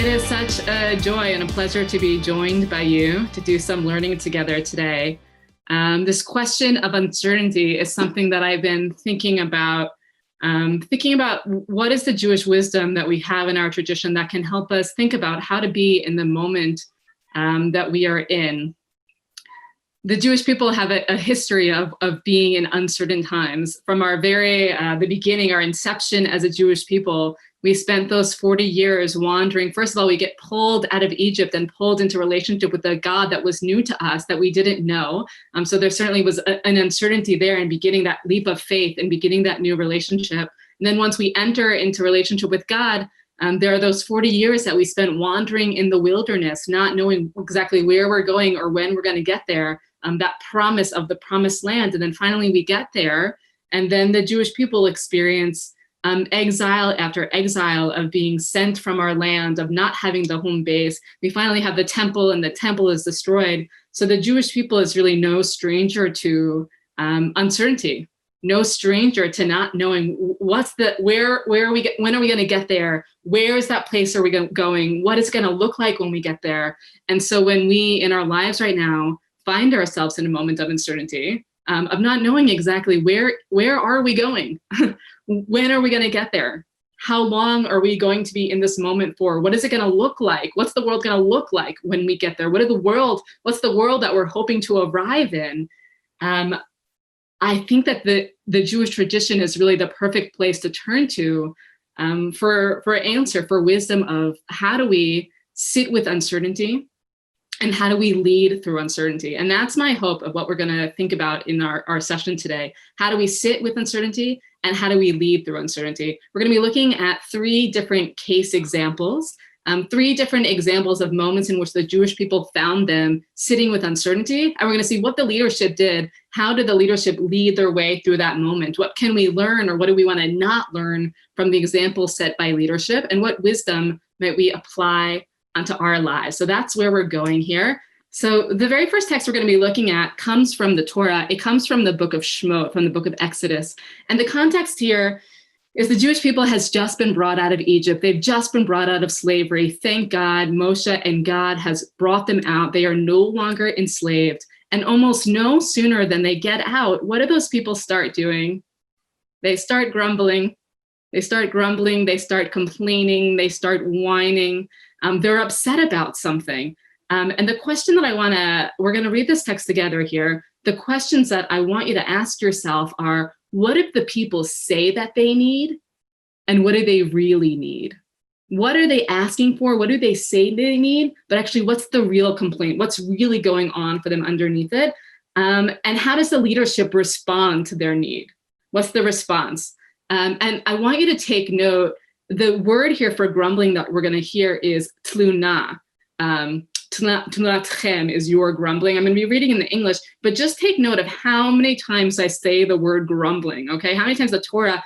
is such a joy and a pleasure to be joined by you to do some learning together today. This question of uncertainty is something that I've been thinking about what is the Jewish wisdom that we have in our tradition that can help us think about how to be in the moment that we are in. The Jewish people have a history of being in uncertain times. From our the beginning, our inception as a Jewish people, we spent those 40 years wandering. First of all, we get pulled out of Egypt and pulled into relationship with a God that was new to us, that we didn't know. So there certainly was an uncertainty there in beginning that leap of faith and beginning that new relationship. And then once we enter into relationship with God, there are those 40 years that we spent wandering in the wilderness, not knowing exactly where we're going or when we're going to get there, that promise of the promised land. And then finally we get there, and then the Jewish people experience exile after exile of being sent from our land, of not having the home base. We finally have the temple, and the temple is destroyed. So the Jewish people is really no stranger to uncertainty, no stranger to not knowing when are we going to get there? Where is that place are we going? What is it going to look like when we get there? And so when we in our lives right now find ourselves in a moment of uncertainty, of not knowing exactly where are we going? When are we going to get there? How long are we going to be in this moment for? What is it going to look like? What's the world going to look like when we get there? What's the world that we're hoping to arrive in? I think that the Jewish tradition is really the perfect place to turn to for answer, for wisdom of how do we sit with uncertainty and how do we lead through uncertainty? And that's my hope of what we're going to think about in our session today. How do we sit with uncertainty and how do we lead through uncertainty? We're going to be looking at 3 different case examples, 3 different examples of moments in which the Jewish people found them sitting with uncertainty. And we're going to see what the leadership did. How did the leadership lead their way through that moment? What can we learn, or what do we want to not learn from the examples set by leadership? And what wisdom might we apply onto our lives? So that's where we're going here. So the very first text we're going to be looking at comes from the Torah. It comes from the book of Shemot, from the book of Exodus. And the context here is the Jewish people has just been brought out of Egypt. They've just been brought out of slavery. Thank God, Moshe and God has brought them out. They are no longer enslaved. And almost no sooner than they get out, what do those people start doing? They start grumbling. They start complaining, they start whining. They're upset about something. And the question that we're going to read this text together here. The questions that I want you to ask yourself are, what do the people say that they need? And what do they really need? What are they asking for? What do they say they need? But actually, what's the real complaint? What's really going on for them underneath it? And how does the leadership respond to their need? What's the response? And I want you to take note, the word here for grumbling that we're going to hear is tluna. Tlunatchem is your grumbling. I'm going to be reading in the English, but just take note of how many times I say the word grumbling, okay? How many times the Torah,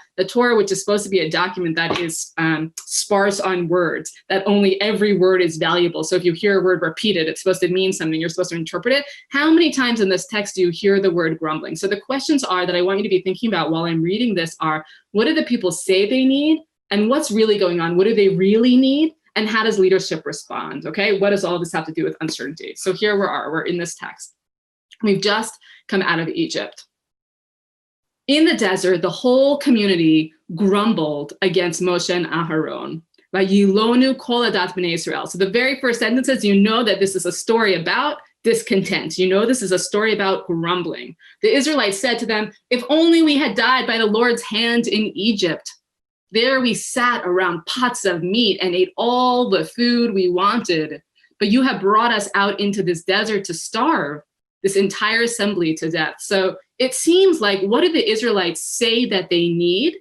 which is supposed to be a document that is sparse on words, that only every word is valuable. So if you hear a word repeated, it's supposed to mean something. You're supposed to interpret it. How many times in this text do you hear the word grumbling? So the questions are that I want you to be thinking about while I'm reading this are, what do the people say they need? And what's really going on? What do they really need? And how does leadership respond? Okay, what does all this have to do with uncertainty? So here we're in this text. We've just come out of Egypt. In the desert, the whole community grumbled against Moshe and Aharon. Vayilonu kol adat b'nei Israel. So the very first sentence says, you know that this is a story about discontent. You know this is a story about grumbling. The Israelites said to them, if only we had died by the Lord's hand in Egypt. There we sat around pots of meat and ate all the food we wanted. But you have brought us out into this desert to starve this entire assembly to death. So it seems like, what do the Israelites say that they need?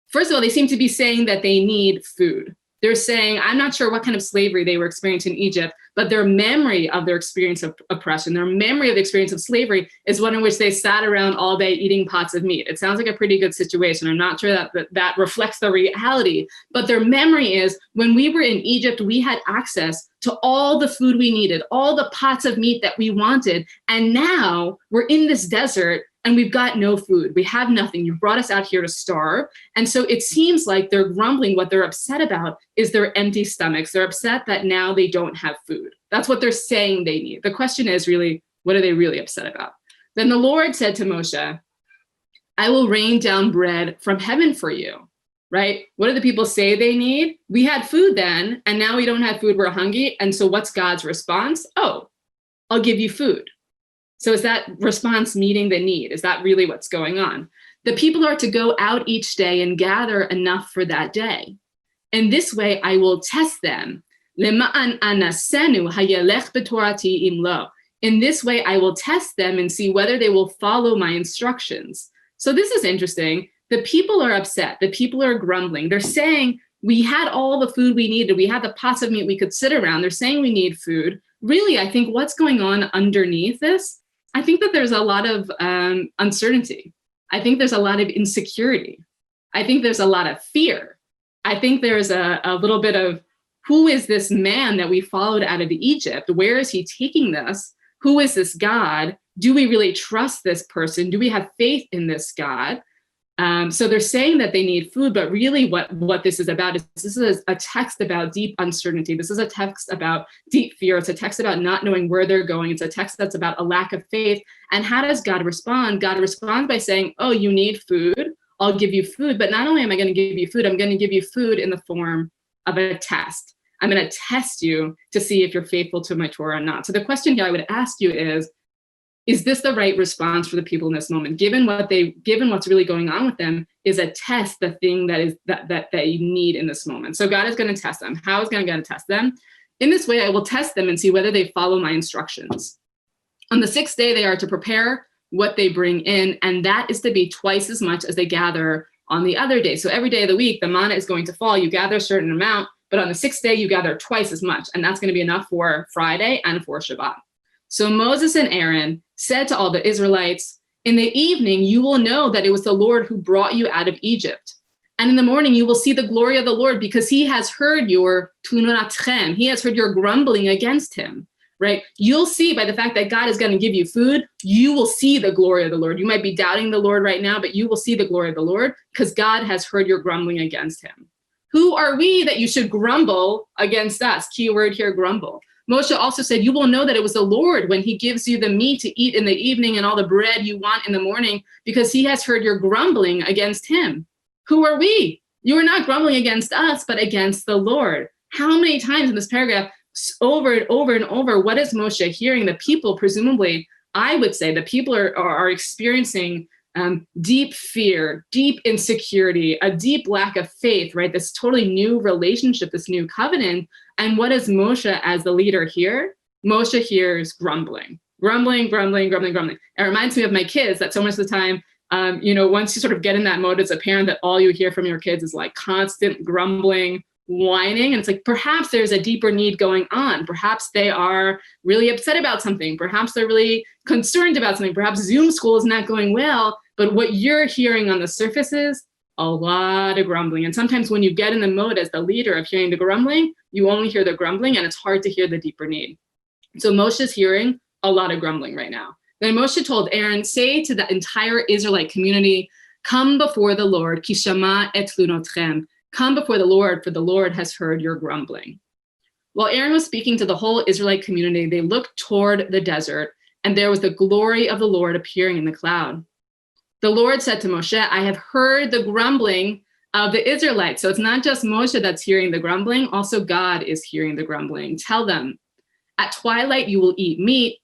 First of all, they seem to be saying that they need food. They're saying, I'm not sure what kind of slavery they were experiencing in Egypt, but their memory of their experience of oppression, their memory of the experience of slavery is one in which they sat around all day eating pots of meat. It sounds like a pretty good situation. I'm not sure that reflects the reality, but their memory is when we were in Egypt, we had access to all the food we needed, all the pots of meat that we wanted. And now we're in this desert and we've got no food. We have nothing. You brought us out here to starve. And so it seems like they're grumbling. What they're upset about is their empty stomachs. They're upset that now they don't have food. That's what they're saying they need. The question is really, what are they really upset about? Then the Lord said to Moshe, I will rain down bread from heaven for you, right? What do the people say they need? We had food then, and now we don't have food, we're hungry. And so what's God's response? Oh, I'll give you food. So is that response meeting the need? Is that really what's going on? The people are to go out each day and gather enough for that day. In this way, I will test them. In this way, I will test them and see whether they will follow my instructions. So this is interesting. The people are upset. The people are grumbling. They're saying, we had all the food we needed. We had the pots of meat we could sit around. They're saying we need food. Really, I think what's going on underneath this, I think that there's a lot of uncertainty. I think there's a lot of insecurity. I think there's a lot of fear. I think there's a little bit of, who is this man that we followed out of Egypt? Where is he taking us? Who is this God? Do we really trust this person? Do we have faith in this God? So they're saying that they need food, but really what this is about is this is a text about deep uncertainty. This is a text about deep fear. It's a text about not knowing where they're going. It's a text that's about a lack of faith. And how does God respond? God responds by saying, oh, you need food. I'll give you food. But not only am I going to give you food, I'm going to give you food in the form of a test. I'm going to test you to see if you're faithful to my Torah or not. So the question here I would ask you is this the right response for the people in this moment? Given what's really going on with them, is a test the thing that they need in this moment? So God is going to test them. How is God going to test them? In this way, I will test them and see whether they follow my instructions. On the sixth day, they are to prepare what they bring in, and that is to be twice as much as they gather on the other day. So every day of the week, the manna is going to fall. You gather a certain amount, but on the sixth day, you gather twice as much, and that's going to be enough for Friday and for Shabbat. So Moses and Aaron said to all the Israelites, in the evening, you will know that it was the Lord who brought you out of Egypt. And in the morning, you will see the glory of the Lord because he has heard your tununatchem. He has heard your grumbling against him, right? You'll see by the fact that God is going to give you food, you will see the glory of the Lord. You might be doubting the Lord right now, but you will see the glory of the Lord because God has heard your grumbling against him. Who are we that you should grumble against us? Key word here, grumble. Moshe also said, you will know that it was the Lord when he gives you the meat to eat in the evening and all the bread you want in the morning, because he has heard your grumbling against him. Who are we? You are not grumbling against us, but against the Lord. How many times in this paragraph, over and over and over, what is Moshe hearing? The people, presumably, I would say the people are experiencing deep fear, deep insecurity, a deep lack of faith, right? This totally new relationship, this new covenant. And what is Moshe as the leader here? Moshe hears grumbling. It reminds me of my kids that so much of the time, once you sort of get in that mode as a parent, that all you hear from your kids is like constant grumbling, whining. And it's like, perhaps there's a deeper need going on. Perhaps they are really upset about something. Perhaps they're really concerned about something. Perhaps Zoom school is not going well. But what you're hearing on the surface is a lot of grumbling. And sometimes when you get in the mode as the leader of hearing the grumbling, you only hear the grumbling and it's hard to hear the deeper need. So Moshe's hearing a lot of grumbling right now. Then Moshe told Aaron, say to the entire Israelite community, come before the Lord, ki shama et tlunotchem. Come before the Lord, for the Lord has heard your grumbling. While Aaron was speaking to the whole Israelite community, they looked toward the desert, and there was the glory of the Lord appearing in the cloud. The Lord said to Moshe, I have heard the grumbling of the Israelites. So it's not just Moshe that's hearing the grumbling, also God is hearing the grumbling. Tell them, at twilight you will eat meat,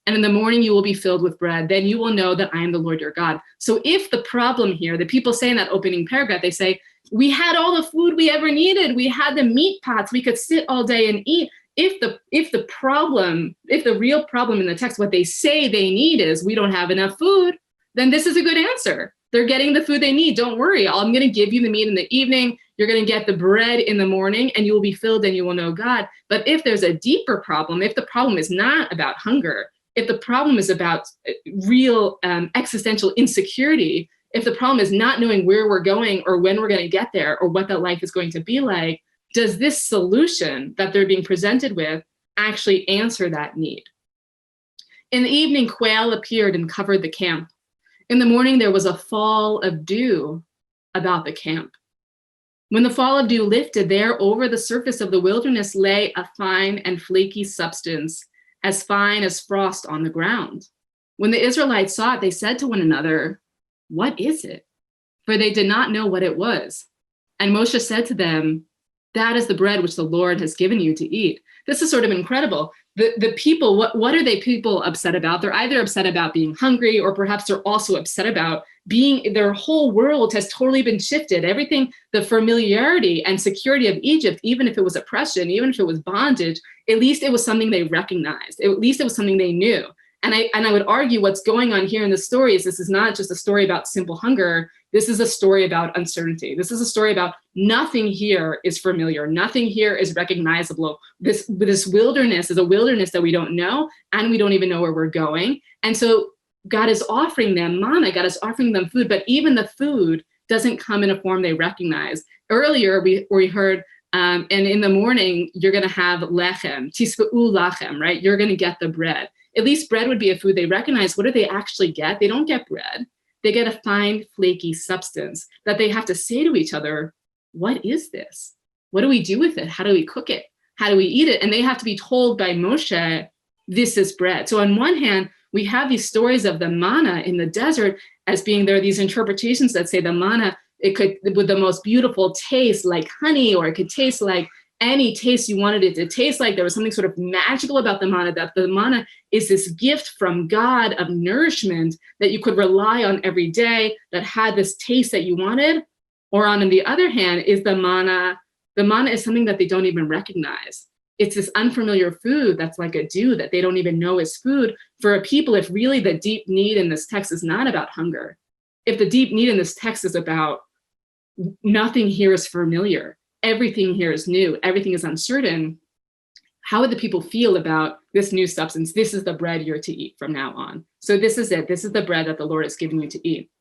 and in the morning you will be filled with bread. Then you will know that I am the Lord your God. So if the problem here, the people say in that opening paragraph, they say, we had all the food we ever needed. We had the meat pots. We could sit all day and eat. If the real problem in the text, what they say they need is we don't have enough food, then this is a good answer. They're getting the food they need. Don't worry. I'm going to give you the meat in the evening. You're going to get the bread in the morning and you will be filled and you will know God. But if there's a deeper problem, if the problem is not about hunger, if the problem is about real existential insecurity, if the problem is not knowing where we're going or when we're going to get there or what that life is going to be like, does this solution that they're being presented with actually answer that need? In the evening, quail appeared and covered the camp. In the morning, there was a fall of dew about the camp. When the fall of dew lifted, there over the surface of the wilderness lay a fine and flaky substance, as fine as frost on the ground. When the Israelites saw it, they said to one another, "What is it?" For they did not know what it was. And Moshe said to them, "That is the bread which the Lord has given you to eat." This is sort of incredible. The people, what are they people upset about? They're either upset about being hungry, or perhaps they're also upset about their whole world has totally been shifted. Everything, the familiarity and security of Egypt, even if it was oppression, even if it was bondage, at least it was something they recognized. At least it was something they knew. And I would argue what's going on here in the story is this is not just a story about simple hunger. This is a story about uncertainty. This is a story about nothing here is familiar. Nothing here is recognizable. This wilderness is a wilderness that we don't know, and we don't even know where we're going. And so God is offering them manna, God is offering them food, but even the food doesn't come in a form they recognize. Earlier, we heard, and in the morning, you're going to have lechem, tisfa'u lachem, right? You're going to get the bread. At least bread would be a food they recognize. What do they actually get? They don't get bread. They get a fine, flaky substance that they have to say to each other, "What is this? What do we do with it? How do we cook it? How do we eat it?" And they have to be told by Moshe, "This is bread." So on one hand, we have these stories of the manna in the desert as being, there are these interpretations that say the manna, it could, with the most beautiful taste like honey, or it could taste like any taste you wanted it to taste like. There was something sort of magical about the manna, that the manna is this gift from God of nourishment that you could rely on every day, that had this taste that you wanted. Or on the other hand is the manna is something that they don't even recognize. It's this unfamiliar food that's like a dew that they don't even know is food for a people. If really the deep need in this text is not about hunger, if the deep need in this text is about nothing here is familiar, everything here is new, everything is uncertain, how would the people feel about this new substance? This is the bread you're to eat from now on. So this is it. This is the bread that the Lord is giving you to eat.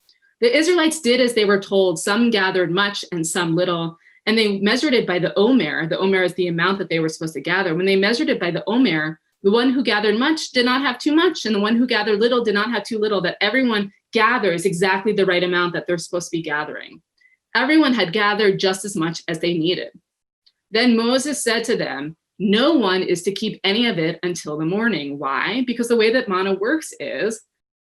The Israelites did as they were told. Some gathered much and some little, and they measured it by the omer. The omer is the amount that they were supposed to gather. When they measured it by the omer, the one who gathered much did not have too much, and the one who gathered little did not have too little, that everyone gathers exactly the right amount that they're supposed to be gathering. Everyone had gathered just as much as they needed. Then Moses said to them, "No one is to keep any of it until the morning." Why? Because the way that manna works is,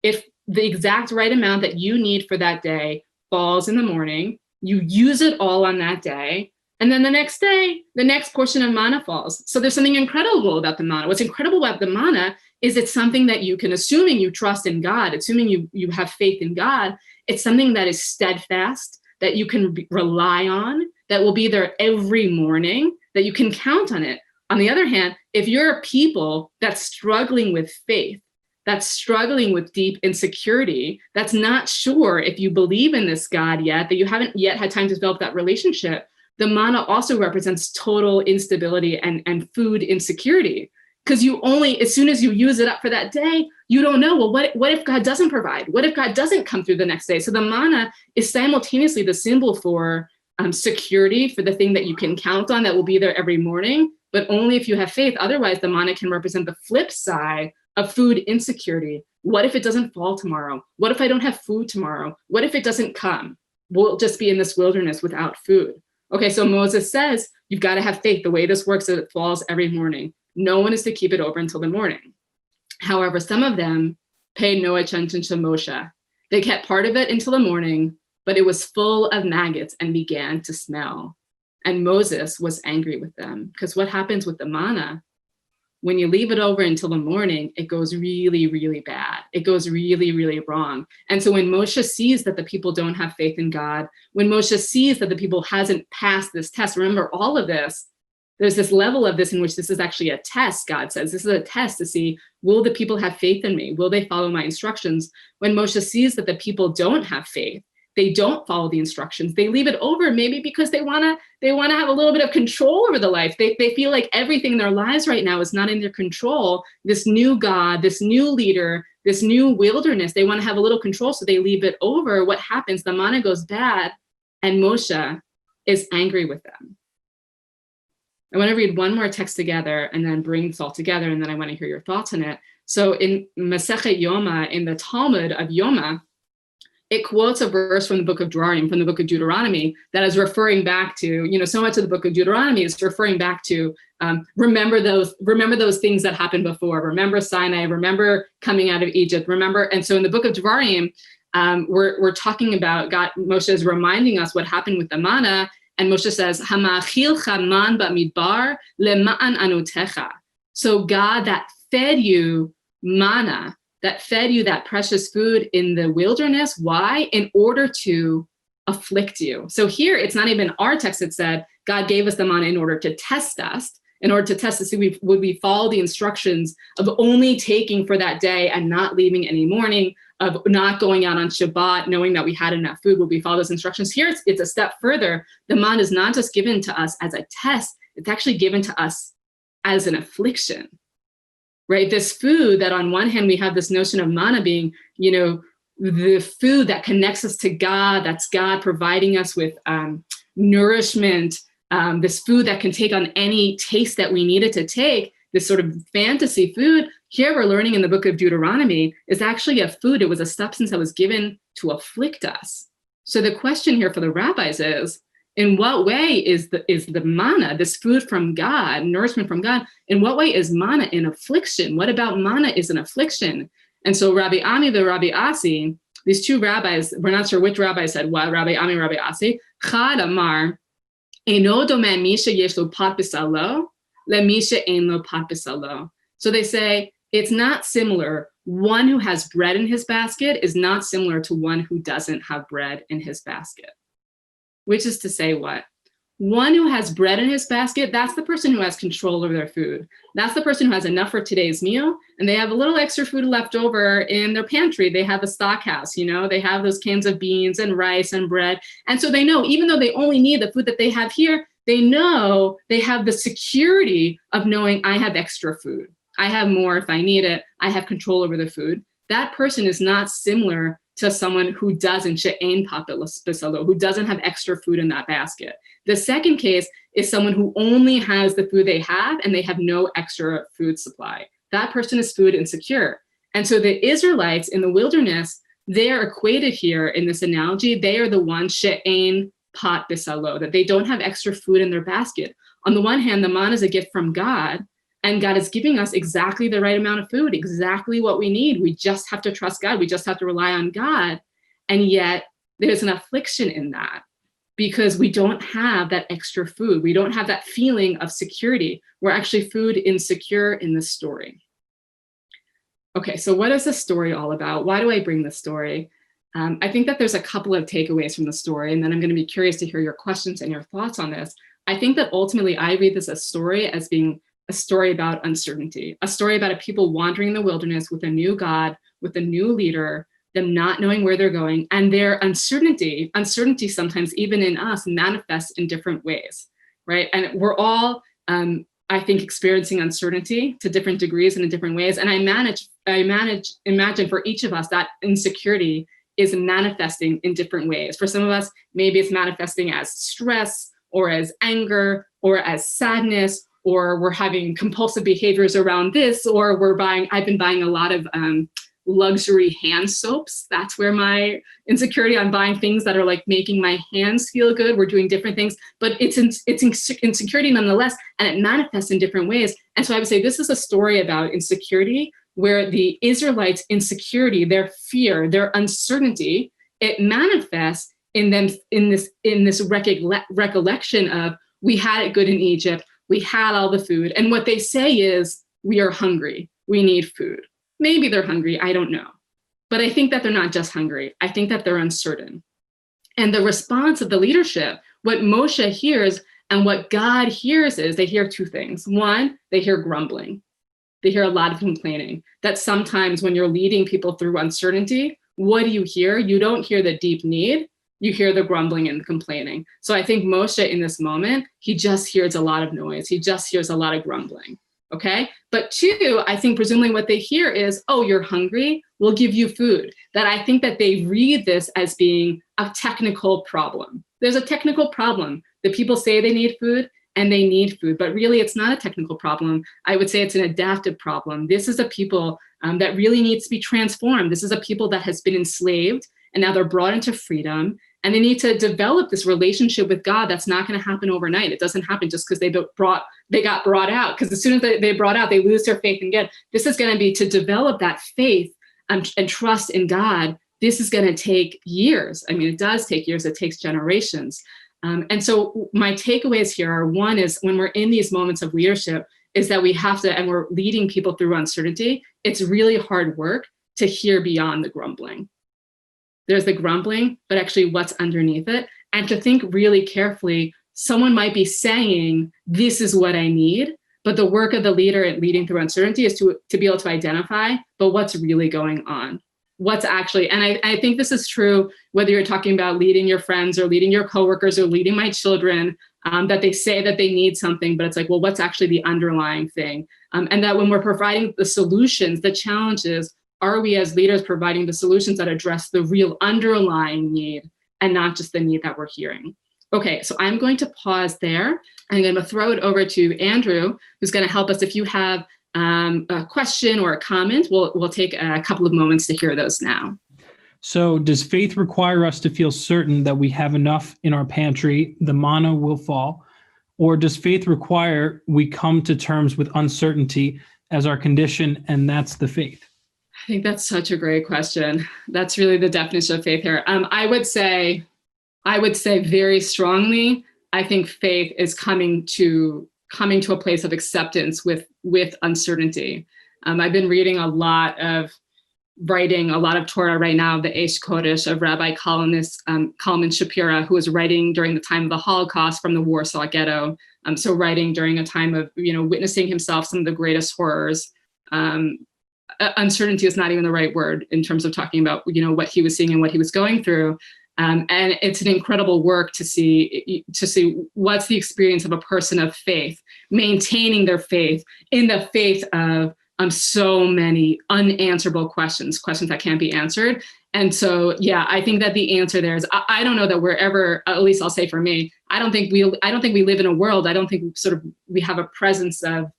if the exact right amount that you need for that day falls in the morning, you use it all on that day, and then the next day, the next portion of manna falls. So there's something incredible about the manna. What's incredible about the manna is it's something that you can, assuming you trust in God, assuming you have faith in God, it's something that is steadfast, that you can rely on, that will be there every morning, that you can count on it. On the other hand, if you're a people that's struggling with faith, that's struggling with deep insecurity, that's not sure if you believe in this God yet, that you haven't yet had time to develop that relationship, the manna also represents total instability and food insecurity. Because you only, as soon as you use it up for that day, you don't know, well, what if God doesn't provide? What if God doesn't come through the next day? So the manna is simultaneously the symbol for security, for the thing that you can count on that will be there every morning, but only if you have faith. Otherwise, the manna can represent the flip side of food insecurity. What if it doesn't fall tomorrow? What if I don't have food tomorrow? What if it doesn't come? We'll just be in this wilderness without food. Okay, so Moses says, you've got to have faith. The way this works is it falls every morning. No one is to keep it over until the morning. However, some of them paid no attention to Moshe. They kept part of it until the morning, but it was full of maggots and began to smell. And Moses was angry with them, because what happens with the manna, when you leave it over until the morning, it goes really, really bad. It goes really, really wrong. And so when Moshe sees that the people don't have faith in God, when Moshe sees that the people hasn't passed this test, remember all of this, there's this level of this in which this is actually a test, God says. This is a test to see, will the people have faith in me? Will they follow my instructions? When Moshe sees that the people don't have faith, they don't follow the instructions, they leave it over, maybe because they wanna have a little bit of control over the life. They feel like everything in their lives right now is not in their control. This new God, this new leader, this new wilderness, they wanna have a little control, so they leave it over. What happens? The manna goes bad, and Moshe is angry with them. I want to read one more text together and then bring this all together, and then I want to hear your thoughts on it. So in Masechet Yoma, in the Talmud of Yoma, it quotes a verse from the book of Deuteronomy, that is referring back to, so much of the book of Deuteronomy is referring back to, remember those things that happened before. Remember Sinai, remember coming out of Egypt, remember. And so in the book of Devarim, we're talking about God. Moshe is reminding us what happened with the manna. And Moshe says, Hamachilcha man ba'midbar lema'an anotecha. So God that fed you manna, that fed you that precious food in the wilderness. Why? In order to afflict you. So here, it's not even our text that said God gave us the manna in order to test us, to see would we follow the instructions of only taking for that day and not leaving any morning, of not going out on Shabbat, knowing that we had enough food. Would we follow those instructions? Here, it's a step further. The manna is not just given to us as a test, it's actually given to us as an affliction. Right? This food that on one hand, we have this notion of manna being, the food that connects us to God, that's God providing us with nourishment, this food that can take on any taste that we needed to take, this sort of fantasy food. Here we're learning in the book of Deuteronomy is actually a food. It was a substance that was given to afflict us. So the question here for the rabbis is, in what way is the manna, this food from God, nourishment from God, in what way is manna an affliction? What about manna is an affliction? And so Rabbi Ami, the Rabbi Asi, these two rabbis, we're not sure which rabbi said what, Rabbi Ami, Rabbi Asi, Chad Amar, Eino domeh misha yesh lo pat b'salo, le misha ein lo pat b'salo. So they say, it's not similar. One who has bread in his basket is not similar to one who doesn't have bread in his basket. Which is to say what? One who has bread in his basket, that's the person who has control over their food. That's the person who has enough for today's meal, and they have a little extra food left over in their pantry. They have a stock house, they have those cans of beans and rice and bread. And so they know, even though they only need the food that they have here, they know they have the security of knowing I have extra food. I have more if I need it. I have control over the food. That person is not similar to someone who doesn't, who doesn't have extra food in that basket. The second case is someone who only has the food they have and they have no extra food supply. That person is food insecure. And so the Israelites in the wilderness, they are equated here in this analogy. They are the ones she'ein pat bisalo, that they don't have extra food in their basket. On the one hand, the manna is a gift from God, and God is giving us exactly the right amount of food, exactly what we need. We just have to trust God. We just have to rely on God. And yet there's an affliction in that because we don't have that extra food. We don't have that feeling of security. We're actually food insecure in this story. Okay, so what is this story all about? Why do I bring this story? I think that there's a couple of takeaways from the story, and then I'm going to be curious to hear your questions and your thoughts on this. I think that ultimately I read this story as being a story about uncertainty, a story about a people wandering in the wilderness with a new God, with a new leader, them not knowing where they're going, and their uncertainty sometimes even in us manifests in different ways, right? And we're all, I think, experiencing uncertainty to different degrees and in different ways. And I imagine for each of us that insecurity is manifesting in different ways. For some of us, maybe it's manifesting as stress or as anger or as sadness, or we're having compulsive behaviors around this, or I've been buying a lot of luxury hand soaps. That's where my insecurity, I'm buying things that are like making my hands feel good. We're doing different things, but it's insecurity nonetheless, and it manifests in different ways. And so I would say this is a story about insecurity, where the Israelites' insecurity, their fear, their uncertainty, it manifests in them in this recollection of, we had it good in Egypt. We had all the food. And what they say is, we are hungry. We need food. Maybe they're hungry. I don't know. But I think that they're not just hungry. I think that they're uncertain. And the response of the leadership, what Moshe hears and what God hears is, they hear two things. One, they hear grumbling. They hear a lot of complaining. That sometimes when you're leading people through uncertainty, what do you hear? You don't hear the deep need. You hear the grumbling and the complaining. So I think Moshe in this moment, he just hears a lot of noise. He just hears a lot of grumbling, okay? But two, I think presumably what they hear is, oh, you're hungry? We'll give you food. That I think that they read this as being a technical problem. There's a technical problem. The people say they need food and they need food, but really it's not a technical problem. I would say it's an adaptive problem. This is a people that really needs to be transformed. This is a people that has been enslaved, and now they're brought into freedom, and they need to develop this relationship with God that's not going to happen overnight. It doesn't happen just because they got brought out, because as soon as they brought out, they lose their faith in God. This is going to be to develop that faith and trust in God. This is going to take years. I mean, it does take years. It takes generations. And so my takeaways here are, one is when we're in these moments of leadership, is that we have to, and we're leading people through uncertainty, it's really hard work to hear beyond the grumbling. There's the grumbling, but actually what's underneath it, and to think really carefully. Someone might be saying, this is what I need, but the work of the leader in leading through uncertainty is to be able to identify, but what's really going on? What's actually, and I think this is true whether you're talking about leading your friends or leading your coworkers or leading my children, that they say that they need something, but it's like, well, what's actually the underlying thing? And that when we're providing the solutions, the challenges, are we as leaders providing the solutions that address the real underlying need and not just the need that we're hearing? Okay, so I'm going to pause there. I'm going to throw it over to Andrew, who's going to help us. If you have a question or a comment, we'll take a couple of moments to hear those now. So does faith require us to feel certain that we have enough in our pantry, the manna will fall? Or does faith require we come to terms with uncertainty as our condition, and that's the faith? I think that's such a great question. That's really the definition of faith here. I would say very strongly, I think faith is coming to a place of acceptance with uncertainty. I've been writing a lot of Torah right now, the Eish Kodesh of Rabbi Kalman Shapira, who was writing during the time of the Holocaust from the Warsaw Ghetto. So writing during a time of, witnessing himself some of the greatest horrors. Uncertainty is not even the right word in terms of talking about, what he was seeing and what he was going through. And it's an incredible work to see what's the experience of a person of faith, maintaining their faith in the face of so many unanswerable questions that can't be answered. And so, yeah, I think that the answer there is, I don't know that we're ever, at least I'll say for me, I don't think we live in a world, I don't think we have a presence of,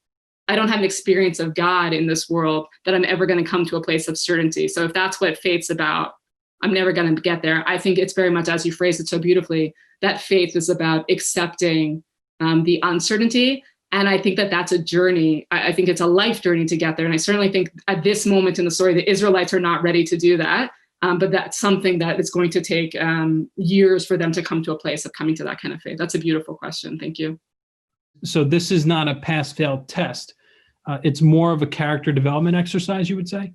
I don't have an experience of God in this world that I'm ever going to come to a place of certainty. So if that's what faith's about, I'm never going to get there. I think it's very much, as you phrased it so beautifully, that faith is about accepting the uncertainty. And I think that that's a journey. I think it's a life journey to get there. And I certainly think at this moment in the story, the Israelites are not ready to do that. But that's something that is going to take years for them to come to a place of coming to that kind of faith. That's a beautiful question. Thank you. So this is not a pass-fail test. It's more of a character development exercise, you would say?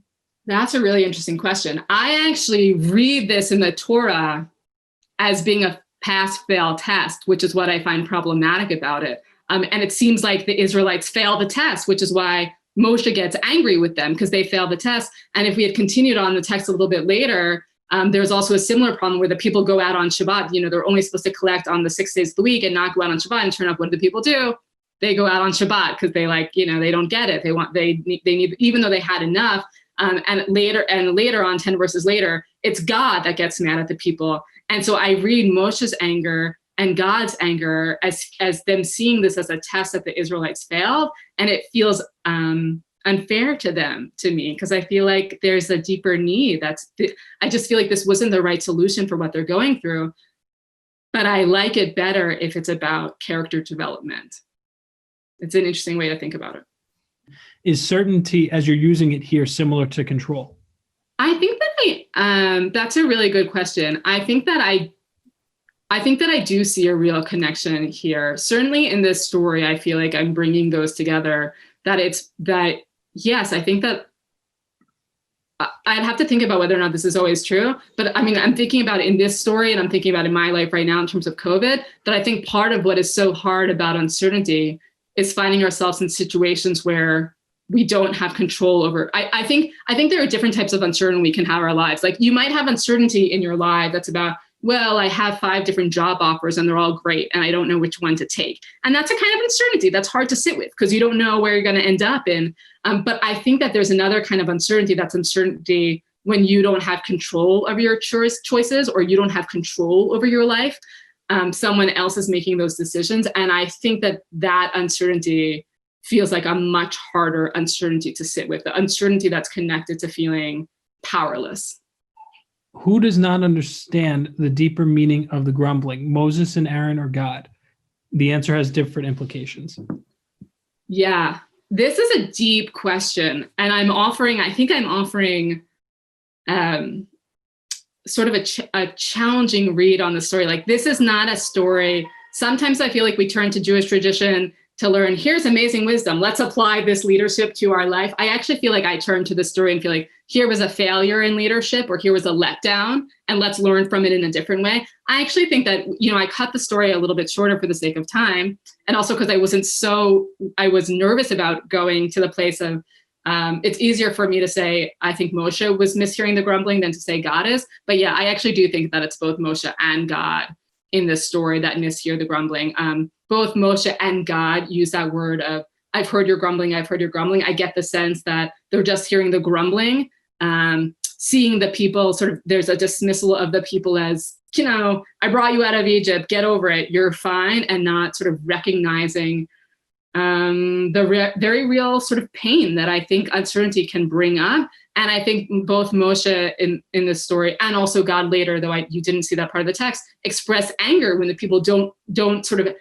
That's a really interesting question. I actually read this in the Torah as being a pass-fail test, which is what I find problematic about it. And it seems like the Israelites fail the test, which is why Moshe gets angry with them, because they failed the test. And if we had continued on the text a little bit later, there's also a similar problem where the people go out on Shabbat. They're only supposed to collect on the 6 days of the week and not go out on Shabbat. And turn up, what do the people do? They go out on Shabbat because they they don't get it. They need, even though they had enough. And later on, 10 verses later, it's God that gets mad at the people. And so I read Moshe's anger and God's anger as them seeing this as a test that the Israelites failed. And it feels unfair to me, because I feel like there's a deeper need. I just feel like this wasn't the right solution for what they're going through. But I like it better if it's about character development. It's an interesting way to think about it. Is certainty, as you're using it here, similar to control? I think that that's a really good question. I think that I do see a real connection here. Certainly in this story, I feel like I'm bringing those together. Yes, I think that I'd have to think about whether or not this is always true. But I mean, I'm thinking about it in this story, and I'm thinking about it in my life right now in terms of COVID, that I think part of what is so hard about uncertainty is finding ourselves in situations where we don't have control over. I think there are different types of uncertainty we can have in our lives. Like, you might have uncertainty in your life that's about, well, I have 5 different job offers and they're all great and I don't know which one to take. And that's a kind of uncertainty that's hard to sit with because you don't know where you're going to end up in. But I think that there's another kind of uncertainty that's uncertainty when you don't have control over your choices, or you don't have control over your life. Someone else is making those decisions. And I think that uncertainty feels like a much harder uncertainty to sit with, the uncertainty that's connected to feeling powerless. Who does not understand the deeper meaning of the grumbling, Moses and Aaron or God? The answer has different implications. Yeah, this is a deep question. And I think I'm offering sort of a challenging read on the story. Like, this is not a story. Sometimes I feel like we turn to Jewish tradition to learn, here's amazing wisdom, let's apply this leadership to our life. I actually feel like I turn to the story and feel like here was a failure in leadership, or here was a letdown, and let's learn from it in a different way. I actually think that, I cut the story a little bit shorter for the sake of time. And also because I was nervous about going to the place of, it's easier for me to say, I think Moshe was mishearing the grumbling than to say God is. But yeah, I actually do think that it's both Moshe and God in this story that mishear the grumbling. Both Moshe and God use that word of, I've heard your grumbling, I've heard your grumbling. I get the sense that they're just hearing the grumbling, seeing the people there's a dismissal of the people as, I brought you out of Egypt, get over it, you're fine, and not sort of recognizing very real sort of pain that I think uncertainty can bring up. And I think both Moshe in this story and also God later, though you didn't see that part of the text, express anger when the people don't sort of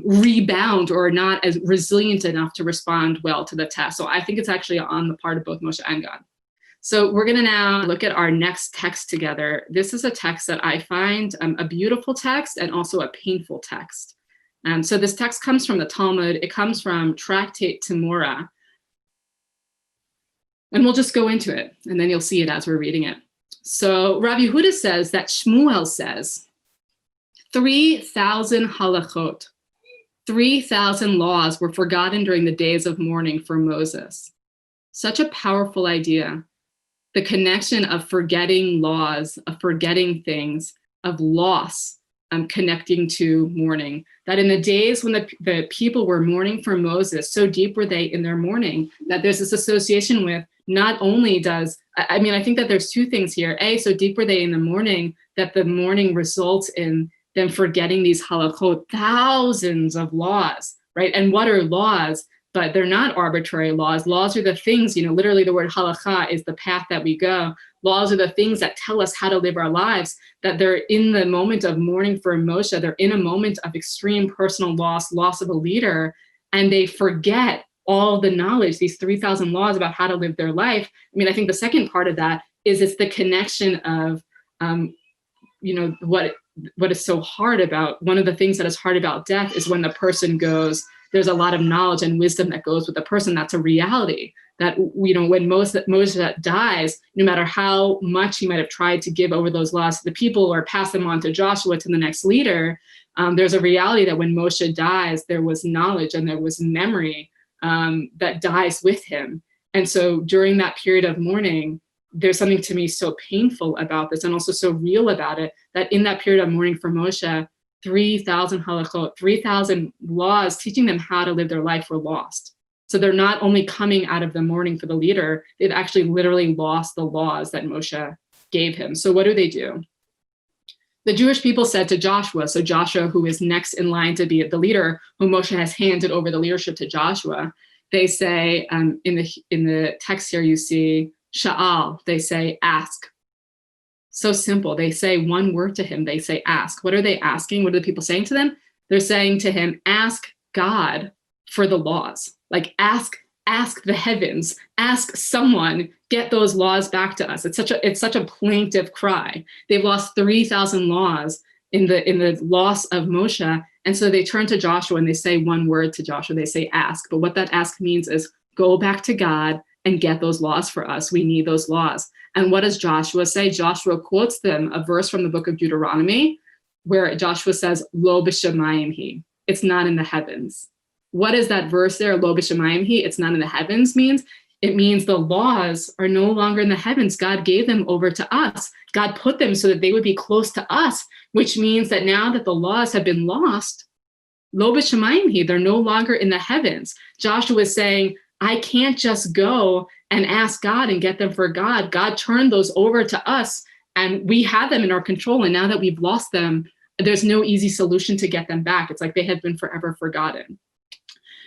rebound or are not as resilient enough to respond well to the test. So I think it's actually on the part of both Moshe and God. So we're going to now look at our next text together. This is a text that I find a beautiful text and also a painful text. So this text comes from the Talmud. It comes from Tractate Temora. And we'll just go into it, and then you'll see it as we're reading it. So Rabbi Yehuda says that Shmuel says 3,000 halachot, 3,000 laws were forgotten during the days of mourning for Moses. Such a powerful idea. The connection of forgetting laws, of forgetting things, of loss, connecting to mourning. That in the days when the people were mourning for Moses, so deep were they in their mourning that there's this association with not only I think that there's two things here. A, so deep were they in the mourning that the mourning results in them forgetting these halachot, thousands of laws, right? And what are laws? But they're not arbitrary laws. Laws are the things, literally the word halakha is the path that we go. Laws are the things that tell us how to live our lives, that they're in the moment of mourning for Moshe. They're in a moment of extreme personal loss of a leader, and they forget all the knowledge, these 3,000 laws about how to live their life. I think the second part of that is it's the connection of, what is so hard about, one of the things that is hard about death is when the person goes, there's a lot of knowledge and wisdom that goes with the person. That's a reality that, when Moshe dies, no matter how much he might have tried to give over those laws to the people or pass them on to Joshua, to the next leader, there's a reality that when Moshe dies, there was knowledge and there was memory that dies with him. And so during that period of mourning, there's something to me so painful about this and also so real about it, that in that period of mourning for Moshe, 3,000 halachot, 3,000 laws teaching them how to live their life were lost. So they're not only coming out of the mourning for the leader, they've actually literally lost the laws that Moshe gave him. So what do? The Jewish people said to Joshua, so Joshua, who is next in line to be the leader, whom Moshe has handed over the leadership to Joshua, they say, in the text here you see, sha'al, they say, ask. So simple. They say one word to him. They say, ask. What are they asking? What are the people saying to them? They're saying to him, ask God for the laws. Like ask the heavens, ask someone, get those laws back to us. It's such a plaintive cry. They've lost 3,000 laws in the loss of Moshe. And so they turn to Joshua and they say one word to Joshua. They say, ask. But what that ask means is go back to God and get those laws for us. We need those laws. And what does Joshua say? Joshua quotes them a verse from the book of Deuteronomy, where Joshua says, Lo b'shamayim hi. It's not in the heavens. What is that verse there? Lo b'shamayim hi. It's not in the heavens means? It means the laws are no longer in the heavens. God gave them over to us. God put them so that they would be close to us, which means that now that the laws have been lost, Lo b'shamayim hi, they're no longer in the heavens. Joshua is saying, I can't just go and ask God and get them for God. God turned those over to us and we had them in our control. And now that we've lost them, there's no easy solution to get them back. It's like they had been forever forgotten.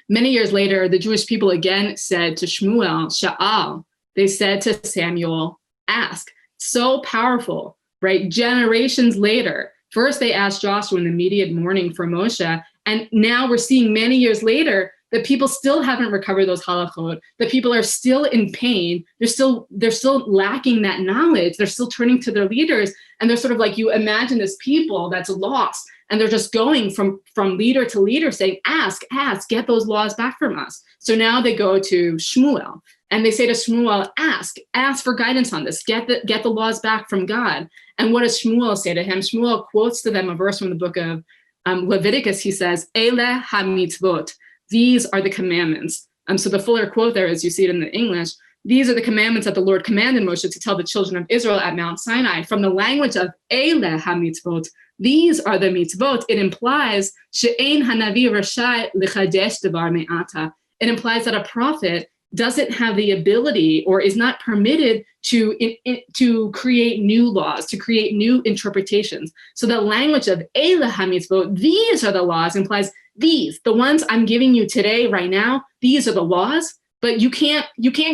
Many years later, the Jewish people again said to Shmuel, Sha'al, they said to Samuel, ask. So powerful, right? Generations later, first they asked Joshua in the immediate mourning for Moshe, and now we're seeing many years later that people still haven't recovered those halachot, that people are still in pain, they're still lacking that knowledge, they're still turning to their leaders, and they're sort of like, you imagine this people that's lost, and they're just going from leader to leader saying, ask, get those laws back from us. So now they go to Shmuel, and they say to Shmuel, ask for guidance on this, get the laws back from God. And what does Shmuel say to him? Shmuel quotes to them a verse from the book of Leviticus. He says, Ele ha-mitzvot, these are the commandments. So the fuller quote there, as you see it in the English, these are the commandments that the Lord commanded Moshe to tell the children of Israel at Mount Sinai. From the language of Ele ha-mitzvot, these are the mitzvot, it implies she'ein hanavi rashai lichadesh devar me'ata. It implies that a prophet doesn't have the ability or is not permitted to create new laws, to create new interpretations. So the language of Ele ha-mitzvot, these are the laws, implies these, the ones I'm giving you today, right now, these are the laws, but you can't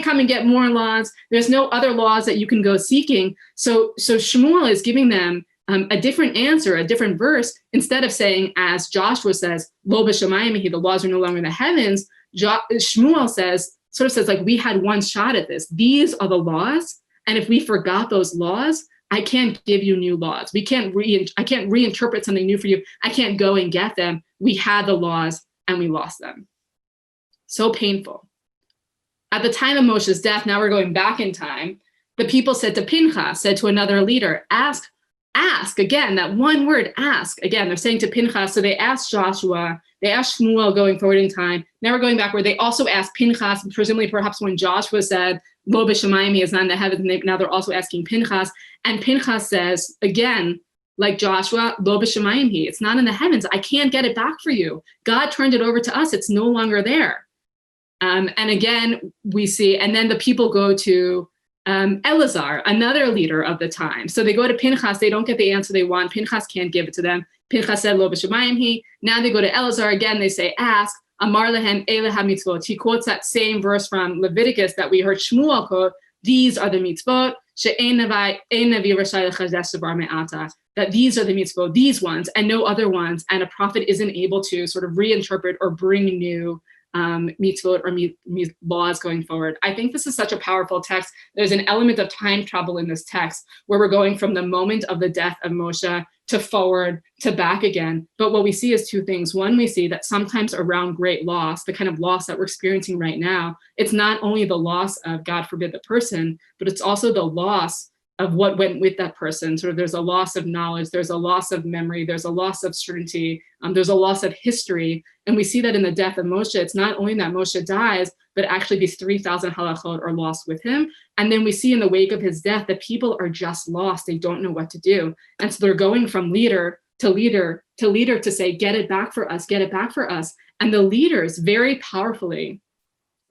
come and get more laws. There's no other laws that you can go seeking. So Shmuel is giving them a different answer, a different verse, instead of saying, as Joshua says, Lo b'shamayim, the laws are no longer in the heavens. Shmuel sort of says, like, we had one shot at this. These are the laws, and if we forgot those laws, I can't give you new laws. I can't reinterpret something new for you. I can't go and get them. We had the laws and we lost them. So painful. At the time of Moshe's death, now we're going back in time, the people said to Pinchas, said to another leader, ask again, that one word, ask. Again, they're saying to Pinchas, so they asked Joshua, they asked Shmuel going forward in time. Now we're going backward. They also asked Pinchas, presumably perhaps when Joshua said, Lo b'shamayim is not in the heavens, now they're also asking Pinchas. And Pinchas says, again, like Joshua, Lo b'shamayim, it's not in the heavens. I can't get it back for you. God turned it over to us. It's no longer there. And again, we see, and then the people go to Eleazar, another leader of the time. So they go to Pinchas, they don't get the answer they want. Pinchas can't give it to them. Pinchas said, Lo b'shamayim. Now they go to Eleazar again, they say, ask. Amar lehem ele ha-mitzvot. He quotes that same verse from Leviticus that we heard Shmuel quote, these are the mitzvot, she'ein navi rashai lechadesh devar me'ata. That these are the mitzvot, these ones, and no other ones. And a prophet isn't able to sort of reinterpret or bring new mitzvot or laws going forward. I think this is such a powerful text. There's an element of time travel in this text where we're going from the moment of the death of Moshe to forward to back again. But what we see is two things. One, we see that sometimes around great loss, the kind of loss that we're experiencing right now, it's not only the loss of, God forbid, the person, but it's also the loss of what went with that person. Sort of there's a loss of knowledge, there's a loss of memory, there's a loss of certainty, there's a loss of history. And we see that in the death of Moshe, it's not only that Moshe dies, but actually these 3,000 halachot are lost with him. And then we see in the wake of his death that people are just lost. They don't know what to do. And so they're going from leader to leader to leader to say, get it back for us, get it back for us. And the leaders very powerfully,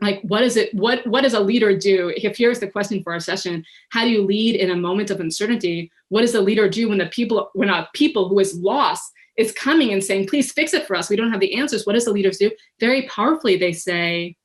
like, what is it? What does a leader do? If here's the question for our session, how do you lead in a moment of uncertainty? What does a leader do when a people who is lost is coming and saying, please fix it for us? We don't have the answers. What does the leaders do? Very powerfully, they say,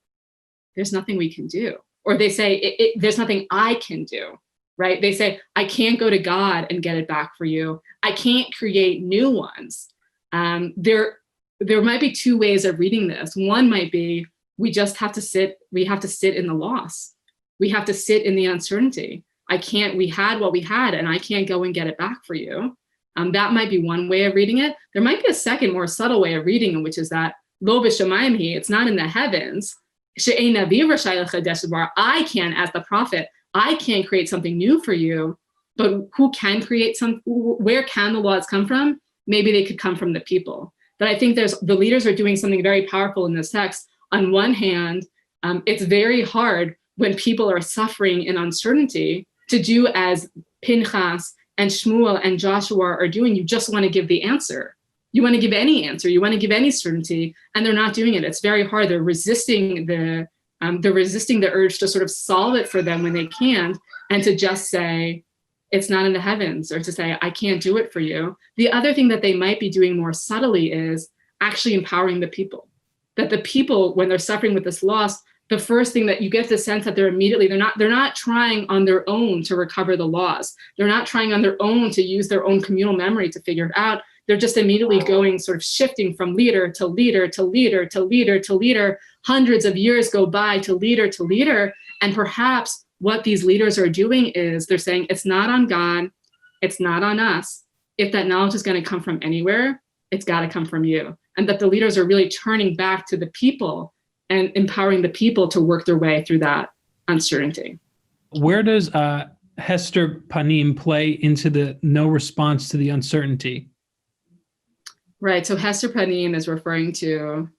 there's nothing we can do. Or they say, there's nothing I can do, right? They say, I can't go to God and get it back for you. I can't create new ones. There might be two ways of reading this. One might be, we have to sit in the loss. We have to sit in the uncertainty. We had what we had and I can't go and get it back for you. That might be one way of reading it. There might be a second, more subtle way of reading it, which is that, Lo b'shamayim, it's not in the heavens. She'ein navi rashai lechadesh devar. I can, as the prophet, I can create something new for you, but who can create where can the laws come from? Maybe they could come from the people. But I think the leaders are doing something very powerful in this text. On one hand, it's very hard when people are suffering in uncertainty to do as Pinchas and Shmuel and Joshua are doing. You just want to give the answer. You want to give any answer. You want to give any certainty, and they're not doing it. It's very hard. They're resisting the urge to sort of solve it for them when they can't, and to just say, it's not in the heavens, or to say, I can't do it for you. The other thing that they might be doing more subtly is actually empowering the people. That the people, when they're suffering with this loss, the first thing that you get the sense that they're not trying on their own to recover the laws. They're not trying on their own to use their own communal memory to figure it out. They're just immediately going, sort of shifting from leader to leader to leader to leader to leader. Hundreds of years go by to leader. And perhaps what these leaders are doing is they're saying, it's not on God, it's not on us. If that knowledge is going to come from anywhere, it's got to come from you. And that the leaders are really turning back to the people and empowering the people to work their way through that uncertainty. Where does Hester Panim play into the no response to the uncertainty? Right. So Hester Panim is referring to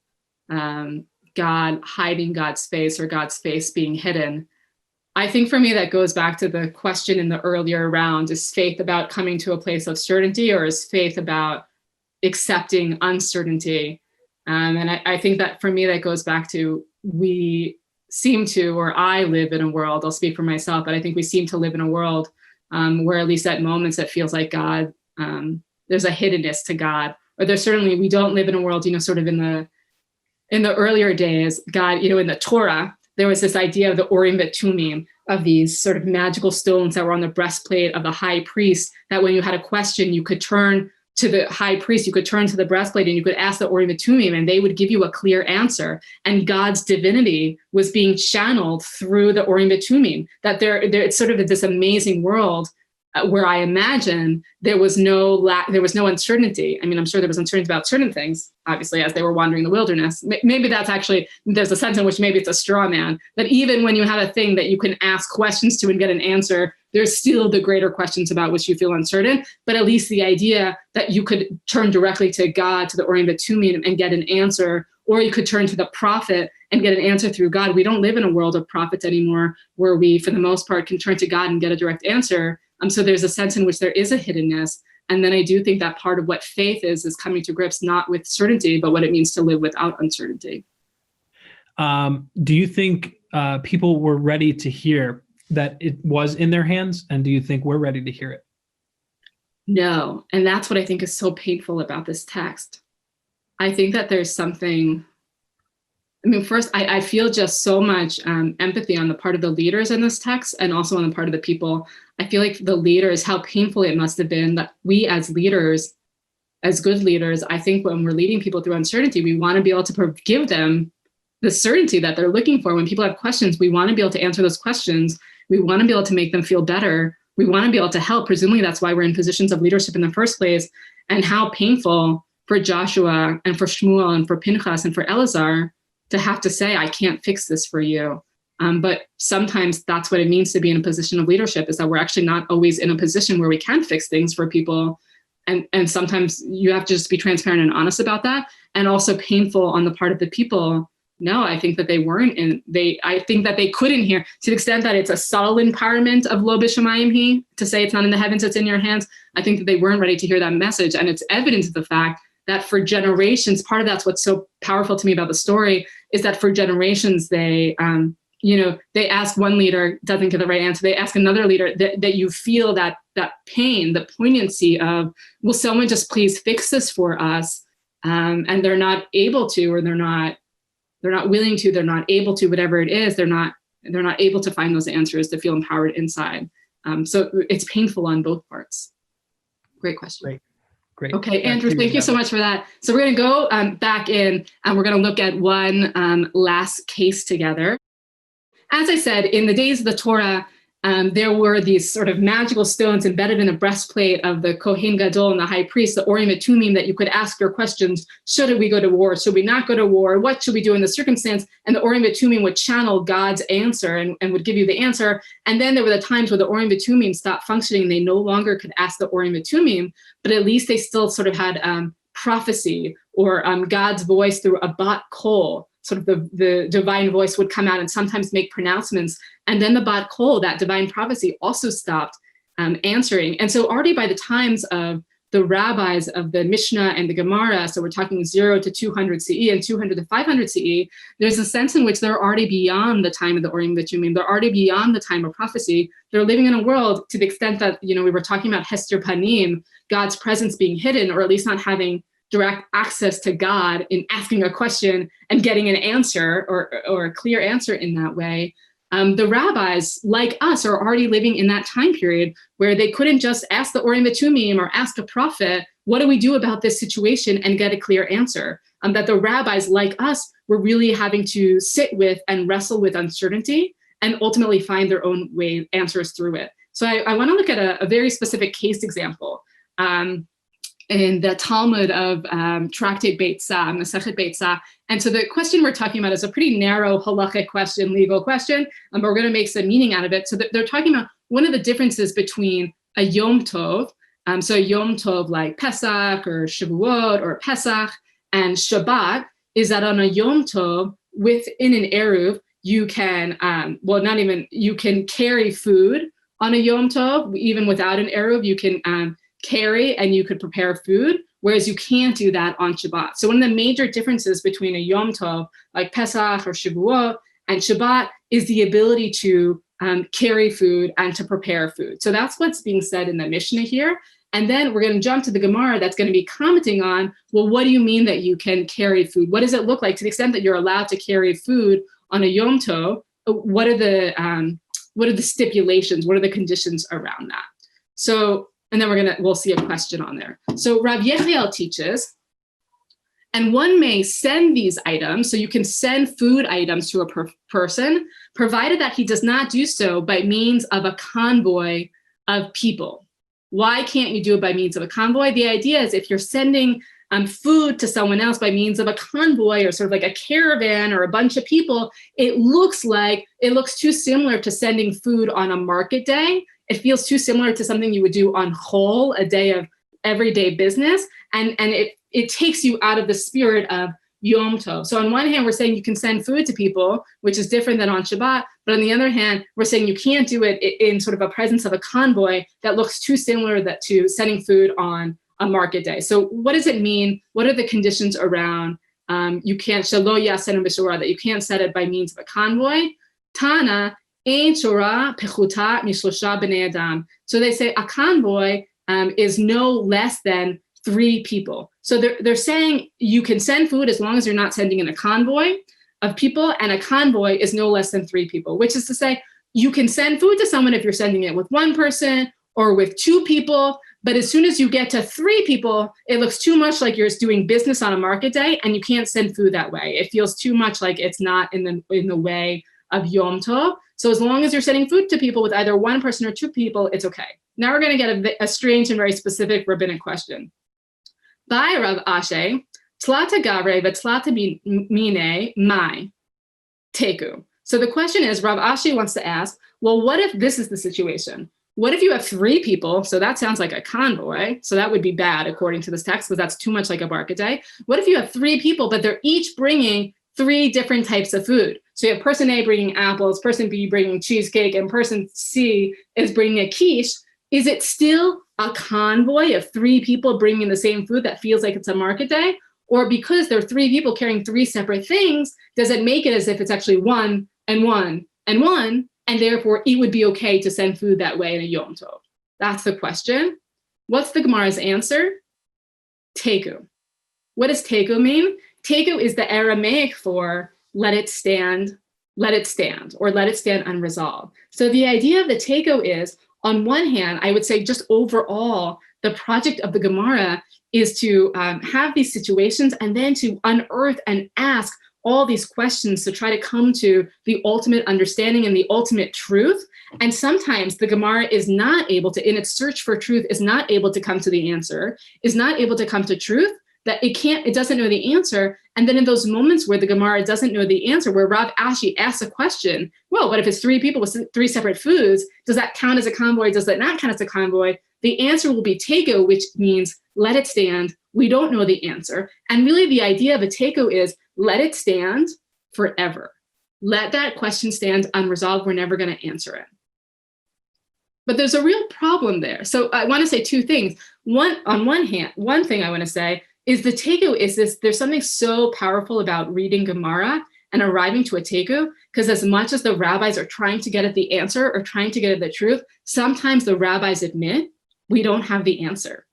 God hiding God's face, or God's face being hidden. I think for me, that goes back to the question in the earlier round: is faith about coming to a place of certainty, or is faith about accepting uncertainty? And I think that for me, that goes back to, we seem to, or I live in a world, I'll speak for myself, but I think we seem to live in a world where, at least at moments, it feels like God, there's a hiddenness to God. Or there's certainly, we don't live in a world, sort of in the earlier days, God, in the Torah, there was this idea of the Urim Tumim, of these sort of magical stones that were on the breastplate of the high priest, that when you had a question, you could turn to the high priest, you could turn to the breastplate and you could ask the Urim Tumim, and they would give you a clear answer. And God's divinity was being channeled through the Urim Tumim. That it's sort of this amazing world where I imagine there was no uncertainty. I mean, I'm sure there was uncertainty about certain things, obviously, as they were wandering the wilderness. Maybe that's actually, there's a sense in which maybe it's a straw man, that even when you have a thing that you can ask questions to and get an answer, there's still the greater questions about which you feel uncertain. But at least the idea that you could turn directly to God, to the Urim Tumim, and get an answer, or you could turn to the prophet and get an answer through God. We don't live in a world of prophets anymore, where we, for the most part, can turn to God and get a direct answer. So there's a sense in which there is a hiddenness. And then I do think that part of what faith is coming to grips not with certainty, but what it means to live without uncertainty. Do you think people were ready to hear that it was in their hands? And do you think we're ready to hear it? No. And that's what I think is so painful about this text. I think that there's something, first, I feel just so much empathy on the part of the leaders in this text, and also on the part of the people. I feel like the leaders, how painful it must have been that we as leaders, as good leaders, I think when we're leading people through uncertainty, we want to be able to give them the certainty that they're looking for. When people have questions, we want to be able to answer those questions. We want to be able to make them feel better. We want to be able to help. Presumably that's why we're in positions of leadership in the first place. And how painful for Joshua and for Shmuel and for Pinchas and for Eleazar to have to say, I can't fix this for you. But sometimes that's what it means to be in a position of leadership, is that we're actually not always in a position where we can fix things for people. And sometimes you have to just be transparent and honest about that. And also painful on the part of the people. No, I think that they weren't I think that they couldn't hear, to the extent that it's a subtle empowerment of Lo B'Shamayim Hi, to say it's not in the heavens, it's in your hands. I think that they weren't ready to hear that message. And it's evidence of the fact that for generations, part of that's what's so powerful to me about the story, is that for generations, they ask one leader, doesn't get the right answer. They ask another leader, that you feel that pain, the poignancy of, will someone just please fix this for us? And they're not able to, or they're not willing to, they're not able to, whatever it is, they're not able to find those answers to feel empowered inside. So it's painful on both parts. Great question. Great. Okay, Andrew, thank you so much for that. So we're going to go back in, and we're going to look at one last case together. As I said, in the days of the Torah, there were these sort of magical stones embedded in the breastplate of the Kohen Gadol and the high priest, the Urim Tumim, that you could ask your questions. Should we go to war? Should we not go to war? What should we do in this circumstance? And the Urim Tumim would channel God's answer and would give you the answer. And then there were the times where the Urim Tumim stopped functioning. They no longer could ask the Urim Tumim, but at least they still sort of had prophecy, or God's voice through a bat kol. Sort of the divine voice would come out and sometimes make pronouncements. And then the bat kol, that divine prophecy, also stopped answering. And so already by the times of the rabbis of the Mishnah and the Gemara, so we're talking 0 to 200 CE and 200 to 500 CE, there's a sense in which they're already beyond the time of the Urim Tumim. They're already beyond the time of prophecy. They're living in a world, to the extent that, we were talking about Hester Panim, God's presence being hidden, or at least not having direct access to God in asking a question and getting an answer or a clear answer in that way. The rabbis, like us, are already living in that time period where they couldn't just ask the Urim Tumim or ask a prophet, what do we do about this situation, and get a clear answer. That the rabbis, like us, were really having to sit with and wrestle with uncertainty and ultimately find their own way, answers through it. So I want to look at a very specific case example in the Talmud of Tractate Beit Sa, Masechet Beit Sa. And so the question we're talking about is a pretty narrow halachic question, legal question, but we're going to make some meaning out of it. So they're talking about one of the differences between a Yom Tov, so a Yom Tov like Pesach or Shavuot or Pesach, and Shabbat, is that on a Yom Tov, within an Eruv, you can, you can carry food on a Yom Tov. Even without an Eruv, you can carry and you could prepare food, whereas you can't do that on Shabbat. So one of the major differences between a Yom Tov, like Pesach or Shavuot, and Shabbat is the ability to carry food and to prepare food. So that's what's being said in the Mishnah here. And then we're going to jump to the Gemara that's going to be commenting on, well, what do you mean that you can carry food? What does it look like to the extent that you're allowed to carry food on a Yom Tov? What are the stipulations? What are the conditions around that? So, and then we'll see a question on there. So Rav Yechiel teaches, and one may send these items, so you can send food items to a person, provided that he does not do so by means of a convoy of people. Why can't you do it by means of a convoy? The idea is if you're sending food to someone else by means of a convoy or sort of like a caravan or a bunch of people, it looks too similar to sending food on a market day. It feels too similar to something you would do on Chol, a day of everyday business, and it takes you out of the spirit of Yom Tov. So on one hand, we're saying you can send food to people, which is different than on Shabbat. But on the other hand, we're saying you can't do it in sort of a presence of a convoy that looks too similar to sending food on a market day. So what does it mean? What are the conditions around you can't shelo yasen b'shora, that you can't set it by means of a convoy? Tana ein shora pechuta mishlosha b'nei adam. So they say a convoy is no less than 3 people. So they're saying you can send food as long as you're not sending in a convoy of people, and a convoy is no less than 3 people, which is to say you can send food to someone if you're sending it with 1 person or with 2 people, but as soon as you get to 3 people, it looks too much like you're doing business on a market day, and you can't send food that way. It feels too much like it's not in the way of Yom Tov. So as long as you're sending food to people with either 1 person or 2 people, it's okay. Now we're going to get a strange and very specific rabbinic question. By Rav Ashe, tlata gavre v'tlata mine mai teku. So the question is, Rav Ashe wants to ask, well, what if this is the situation? What if you have 3 people? So that sounds like a convoy. So that would be bad according to this text, because that's too much like a market day. What if you have 3 people, but they're each bringing 3 different types of food? So you have person A bringing apples, person B bringing cheesecake, and person C is bringing a quiche. Is it still a convoy of 3 people bringing the same food that feels like it's a market day? Or because there are 3 people carrying 3 separate things, does it make it as if it's actually 1 and 1 and 1, and therefore it would be okay to send food that way in a Yom Tov? That's the question. What's the Gemara's answer? Teku. What does teku mean? Teku is the Aramaic for let it stand, or let it stand unresolved. So the idea of the teku is, on one hand, I would say just overall, the project of the Gemara is to have these situations and then to unearth and ask all these questions to try to come to the ultimate understanding and the ultimate truth. And sometimes the Gemara is not able to, in its search for truth, is not able to come to the answer, is not able to come to truth, that it doesn't know the answer. And then in those moments where the Gemara doesn't know the answer, where Rav Ashi asks a question, well, what if it's 3 people with 3 separate foods? Does that count as a convoy? Does that not count as a convoy? The answer will be teku, which means let it stand. We don't know the answer. And really the idea of a teku is let it stand forever. Let that question stand unresolved. We're never going to answer it. But there's a real problem there. So I want to say 2 things. On one hand, one thing I want to say is the teku is this, there's something so powerful about reading Gemara and arriving to a teku, because as much as the rabbis are trying to get at the answer or trying to get at the truth, sometimes the rabbis admit we don't have the answer.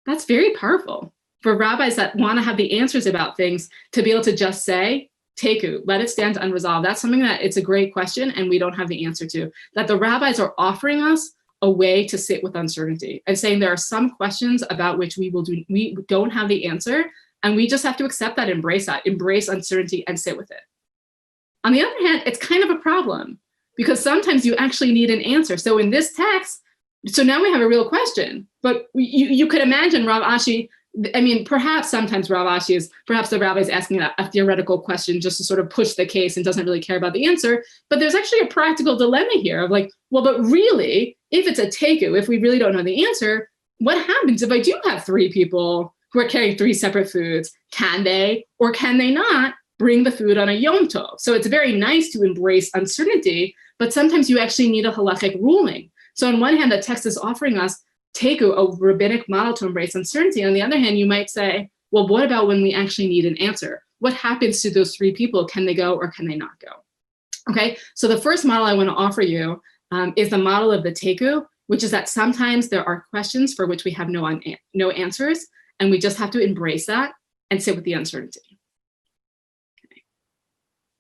That's very powerful. for rabbis that want to have the answers about things to be able to just say, teku, let it stand unresolved. That's something that it's a great question and we don't have the answer to. That the rabbis are offering us a way to sit with uncertainty and saying there are some questions about which we don't have the answer, and we just have to accept that, embrace uncertainty and sit with it. On the other hand, it's kind of a problem because sometimes you actually need an answer. So in this text, so now we have a real question, but you could imagine Rav Ashi, I mean, perhaps sometimes Rav Ashi is, perhaps the rabbi is asking a theoretical question just to sort of push the case and doesn't really care about the answer. But there's actually a practical dilemma here of like, well, but really, if it's a teku, if we really don't know the answer, what happens if I do have three people who are carrying three separate foods? Can they or can they not bring the food on a Yom Tov? So it's very nice to embrace uncertainty, but sometimes you actually need a halachic ruling. So on one hand, the text is offering us teku, a rabbinic model to embrace uncertainty. On the other hand, you might say, well, what about when we actually need an answer? What happens to those three people? Can they go or can they not go? Okay, so the first model I want to offer you is the model of the teku, which is that sometimes there are questions for which we have no answers, and we just have to embrace that and sit with the uncertainty. Okay.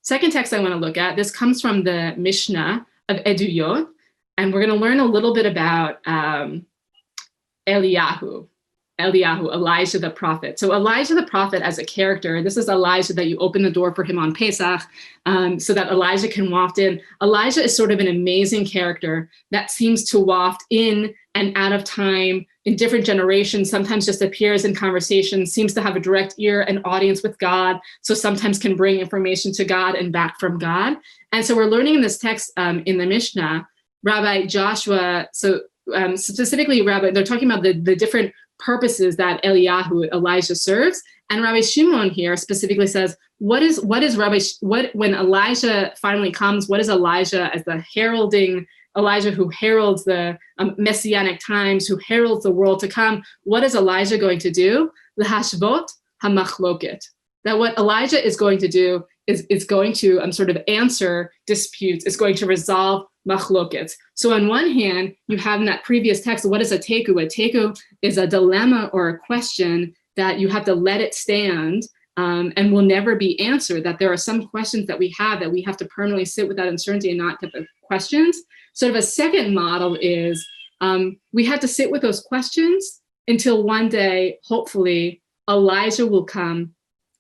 Second text I want to look at, this comes from the Mishnah of Eduyot, and we're going to learn a little bit about Elijah the prophet. So Elijah the prophet as a character, this is Elijah that you open the door for him on Pesach so that Elijah can waft in. Elijah is sort of an amazing character that seems to waft in and out of time in different generations, sometimes just appears in conversation, seems to have a direct ear and audience with God, so sometimes can bring information to God and back from God. And so we're learning in this text in the Mishnah, Rabbi Joshua, specifically Rabbi, they're talking about the different purposes that Elijah serves. And Rabbi Shimon here specifically says, when Elijah finally comes, what is Elijah as the heralding, Elijah who heralds the messianic times, who heralds the world to come, what is Elijah going to do? L'hashvot hamachloket. That what Elijah is going to do is going to sort of answer disputes, is going to resolve machlokets. So on one hand, you have in that previous text, what is a teku? A teku is a dilemma or a question that you have to let it stand and will never be answered, that there are some questions that we have to permanently sit with that uncertainty and not get the questions. Sort of a second model is we have to sit with those questions until one day, hopefully, Elijah will come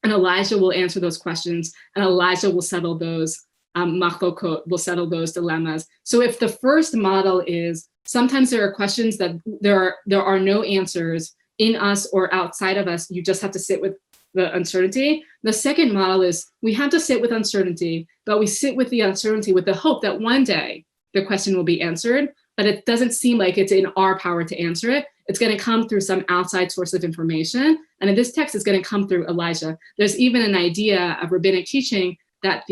and Elijah will answer those questions and Elijah will settle those machlokot, will settle those dilemmas. So if the first model is sometimes there are questions that there are no answers in us or outside of us, you just have to sit with the uncertainty. The second model is we have to sit with uncertainty, but we sit with the uncertainty with the hope that one day the question will be answered, but it doesn't seem like it's in our power to answer it. It's going to come through some outside source of information. And in this text, it's going to come through Elijah. There's even an idea of rabbinic teaching that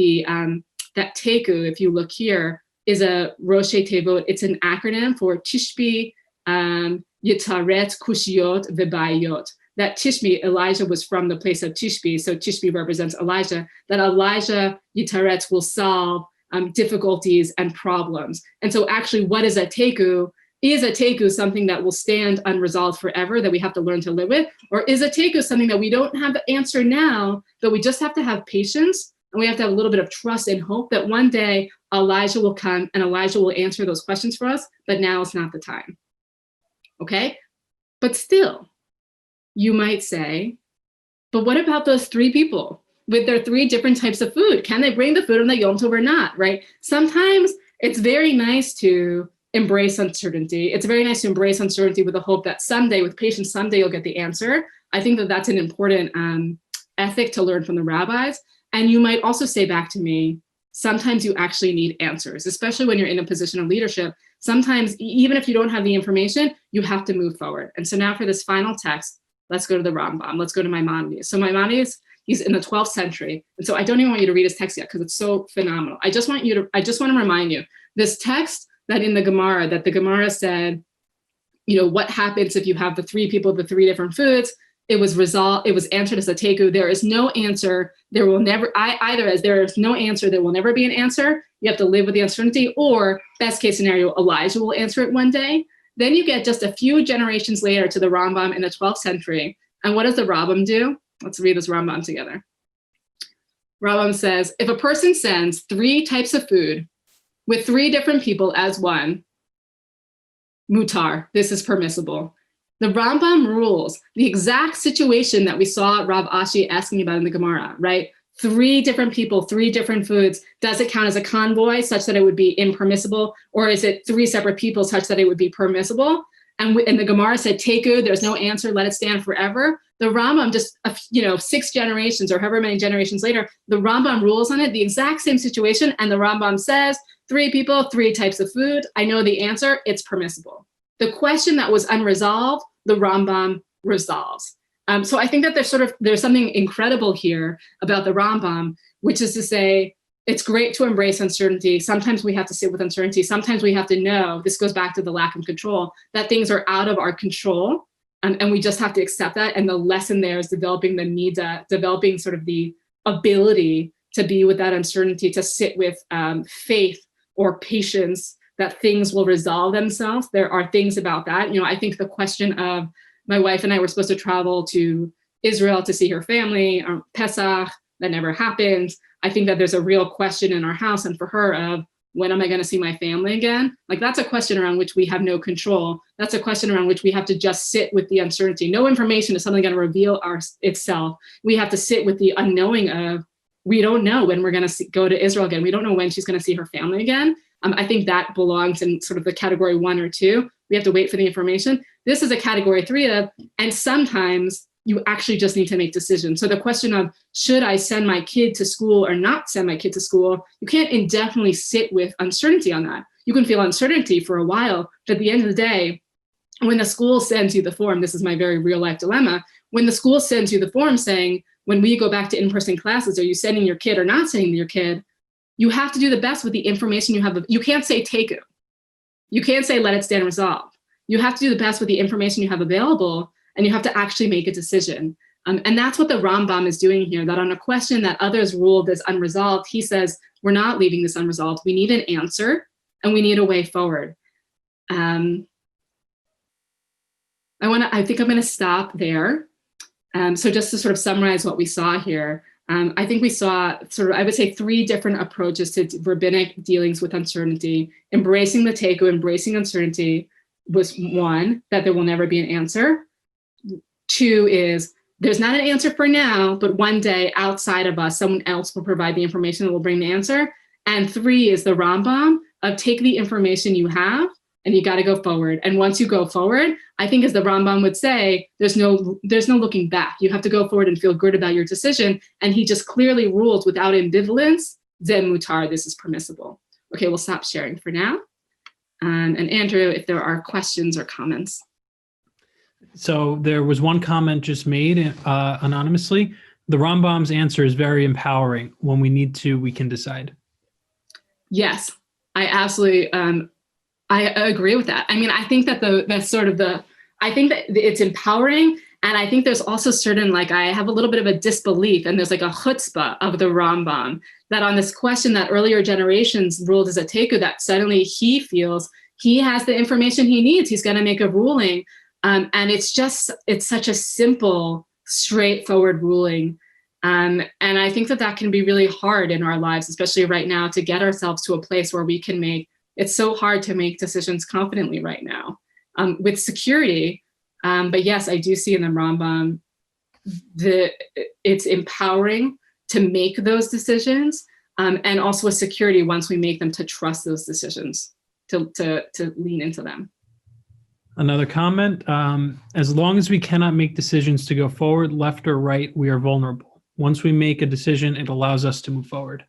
that teku, if you look here, is a Roshei Tevot. It's an acronym for Tishbi, Yitaret, Kushiyot, V'bayot. That Tishbi, Elijah was from the place of Tishbi, so Tishbi represents Elijah, that Elijah, Yitaret, will solve difficulties and problems. And so actually, what is a teku? Is a teku something that will stand unresolved forever, that we have to learn to live with? Or is a teku something that we don't have the answer now, but we just have to have patience and we have to have a little bit of trust and hope that one day Elijah will come and Elijah will answer those questions for us, but now is not the time. Okay? But still, you might say, but what about those three people with their three different types of food? Can they bring the food on the Yom Tov or not, right? Sometimes it's very nice to embrace uncertainty. It's very nice to embrace uncertainty with the hope that someday, with patience, someday you'll get the answer. I think that that's an important ethic to learn from the rabbis. And you might also say back to me, sometimes you actually need answers, especially when you're in a position of leadership. Sometimes, even if you don't have the information, you have to move forward. And so now for this final text, let's go to the Rambam. Let's go to Maimonides. So Maimonides, he's in the 12th century. And so I don't even want you to read his text yet because it's so phenomenal. I just want to remind you, this text that in the Gemara, that the Gemara said, what happens if you have the three people, the three different foods? It was resolved, it was answered as a teku. There is no answer. There will never, as there is no answer, there will never be an answer. You have to live with the uncertainty, or best case scenario, Elijah will answer it one day. Then you get just a few generations later to the Rambam in the 12th century. And what does the Rambam do? Let's read this Rambam together. Rambam says, if a person sends 3 types of food with 3 different people as one, mutar, this is permissible. The Rambam rules the exact situation that we saw Rav Ashi asking about in the Gemara, right? 3 different people, 3 different foods. Does it count as a convoy such that it would be impermissible? Or is it 3 separate people such that it would be permissible? And the Gemara said, teku, there's no answer, let it stand forever. The Rambam, just 6 generations or however many generations later, the Rambam rules on it, the exact same situation. And the Rambam says, 3 people, 3 types of food. I know the answer, it's permissible. The question that was unresolved, the Rambam resolves. So I think that there's something incredible here about the Rambam, which is to say, it's great to embrace uncertainty. Sometimes we have to sit with uncertainty. Sometimes we have to know, this goes back to the lack of control, that things are out of our control. And we just have to accept that. And the lesson there is developing the midah, developing sort of the ability to be with that uncertainty, to sit with faith or patience that things will resolve themselves. There are things about that. I think the question of, my wife and I were supposed to travel to Israel to see her family on Pesach. That never happened. I think that there's a real question in our house and for her of, when am I going to see my family again? Like, that's a question around which we have no control. That's a question around which we have to just sit with the uncertainty. No information is suddenly going to reveal itself. We have to sit with the unknowing of, we don't know when we're going to go to Israel again. We don't know when she's going to see her family again. I think that belongs in sort of the category 1 or 2. We have to wait for the information. This is a category 3 of, and sometimes you actually just need to make decisions. So the question of, should I send my kid to school or not send my kid to school? You can't indefinitely sit with uncertainty on that. You can feel uncertainty for a while, but at the end of the day, when the school sends you the form, this is my very real life dilemma, when the school sends you the form saying, when we go back to in-person classes, are you sending your kid or not sending your kid? You have to do the best with the information you have. You can't say teku. You can't say let it stand resolved. You have to do the best with the information you have available, and you have to actually make a decision. And that's what the Rambam is doing here, that on a question that others ruled as unresolved, he says, we're not leaving this unresolved. We need an answer, and we need a way forward. I think I'm going to stop there. So just to sort of summarize what we saw here, I think we saw I would say 3 different approaches to rabbinic dealings with uncertainty. Embracing the teku, embracing uncertainty was 1, that there will never be an answer. 2 is, there's not an answer for now, but one day outside of us, someone else will provide the information that will bring the answer. And 3 is the Rambam of, take the information you have and you got to go forward. And once you go forward, I think as the Rambam would say, there's no looking back. You have to go forward and feel good about your decision. And he just clearly rules without ambivalence, Zen mutar, this is permissible. Okay, we'll stop sharing for now. And Andrew, if there are questions or comments. So there was one comment just made anonymously. The Rambam's answer is very empowering. When we need to, we can decide. Yes, I absolutely, I agree with that. I mean, I think that I think that it's empowering. And I think there's also certain, I have a little bit of a disbelief, and there's like a chutzpah of the Rambam, that on this question that earlier generations ruled as a teku, that suddenly he feels he has the information he needs. He's going to make a ruling. And it's such a simple, straightforward ruling. And I think that can be really hard in our lives, especially right now, to get ourselves to a place where we can it's so hard to make decisions confidently right now with security. But yes, I do see in the Rambam, it's empowering to make those decisions, and also a security once we make them, to trust those decisions, to lean into them. Another comment, as long as we cannot make decisions to go forward, left or right, we are vulnerable. Once we make a decision, it allows us to move forward.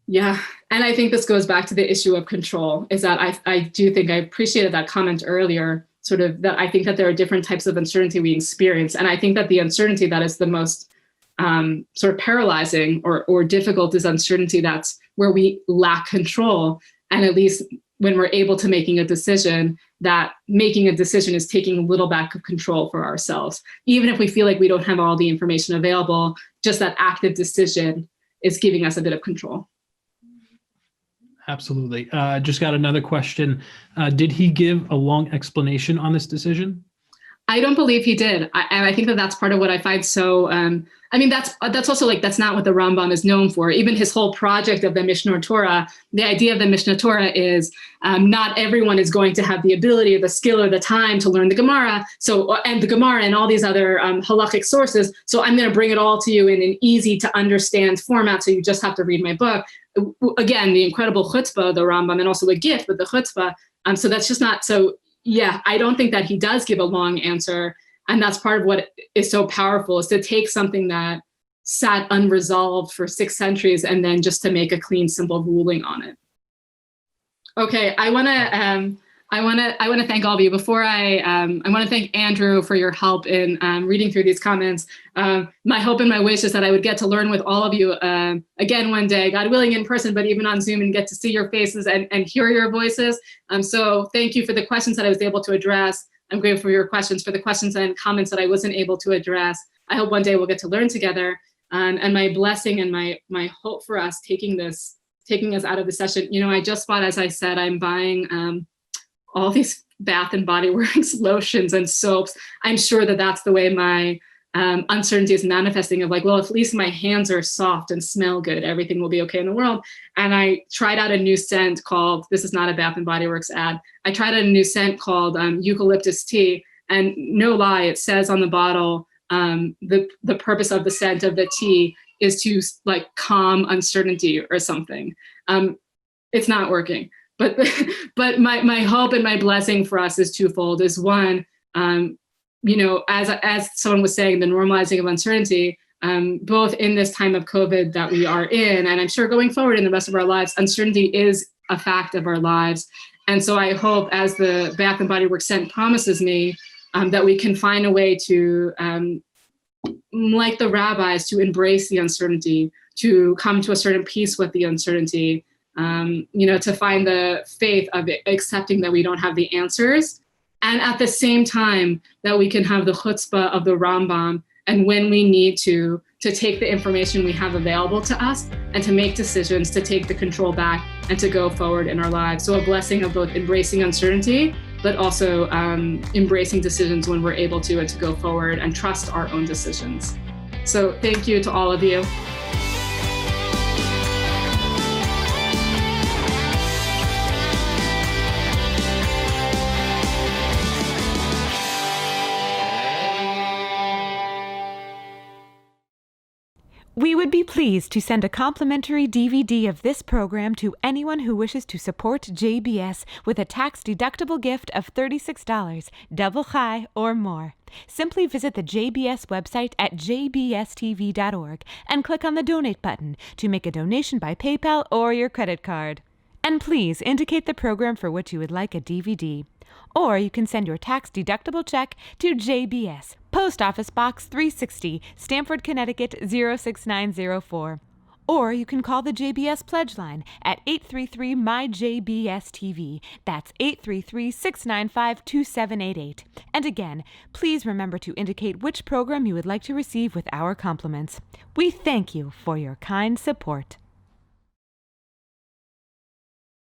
Yeah, and I think this goes back to the issue of control, is that I do think, I appreciated that comment earlier, sort of that I think that there are different types of uncertainty we experience. And I think that the uncertainty that is the most sort of paralyzing or difficult is uncertainty that's where we lack control. And at least when we're able to making a decision, that making a decision is taking a little back of control for ourselves. Even if we feel like we don't have all the information available, just that active decision is giving us a bit of control. Absolutely. Just got another question. Did he give a long explanation on this decision? I don't believe he did. And I think that that's part of what I find so, that's also like, that's not what the Rambam is known for. Even his whole project of the Mishnah Torah, the idea of the Mishnah Torah is not everyone is going to have the ability or the skill or the time to learn the Gemara. And the Gemara and all these other halakhic sources. So I'm going to bring it all to you in an easy to understand format. So you just have to read my book. Again, the incredible chutzpah, the Rambam, and also the gift with the chutzpah. So that's just not so. Yeah, I don't think that he does give a long answer. And that's part of what is so powerful, is to take something that sat unresolved for 6 centuries and then just to make a clean, simple ruling on it. Okay, I want to thank all of you. Before I want to thank Andrew for your help in reading through these comments. My hope and my wish is that I would get to learn with all of you again one day, God willing, in person, but even on Zoom, and get to see your faces and hear your voices. So thank you for the questions that I was able to address. I'm grateful for your questions, for the questions and comments that I wasn't able to address. I hope one day we'll get to learn together. And my blessing and my hope for us taking us out of the session. I just bought, as I said, I'm buying all these Bath and Body Works lotions and soaps. I'm sure that that's the way my uncertainty is manifesting, of like, well, if at least my hands are soft and smell good, everything will be okay in the world. And I tried out a new scent called, this is not a Bath and Body Works ad, I tried out a new scent called eucalyptus tea. And no lie, it says on the bottle, the purpose of the scent of the tea is to like calm uncertainty or something. It's not working. But my hope and my blessing for us is twofold. Is one, as someone was saying, the normalizing of uncertainty, both in this time of COVID that we are in, and I'm sure going forward in the rest of our lives, uncertainty is a fact of our lives. And so I hope, as the Bath and Body Works scent promises me, that we can find a way to, like the rabbis, to embrace the uncertainty, to come to a certain peace with the uncertainty, to find the faith of accepting that we don't have the answers. And at the same time, that we can have the chutzpah of the Rambam, and when we need to take the information we have available to us and to make decisions, to take the control back and to go forward in our lives. So a blessing of both embracing uncertainty, but also embracing decisions when we're able to, and to go forward and trust our own decisions. So thank you to all of you. We would be pleased to send a complimentary DVD of this program to anyone who wishes to support JBS with a tax-deductible gift of $36, double chai or more. Simply visit the JBS website at jbstv.org and click on the Donate button to make a donation by PayPal or your credit card. And please indicate the program for which you would like a DVD. Or you can send your tax-deductible check to JBS, Post Office Box 360, Stamford, Connecticut 06904. Or you can call the JBS Pledge Line at 833-MY-JBS-TV. That's 833-695-2788. And again, please remember to indicate which program you would like to receive with our compliments. We thank you for your kind support.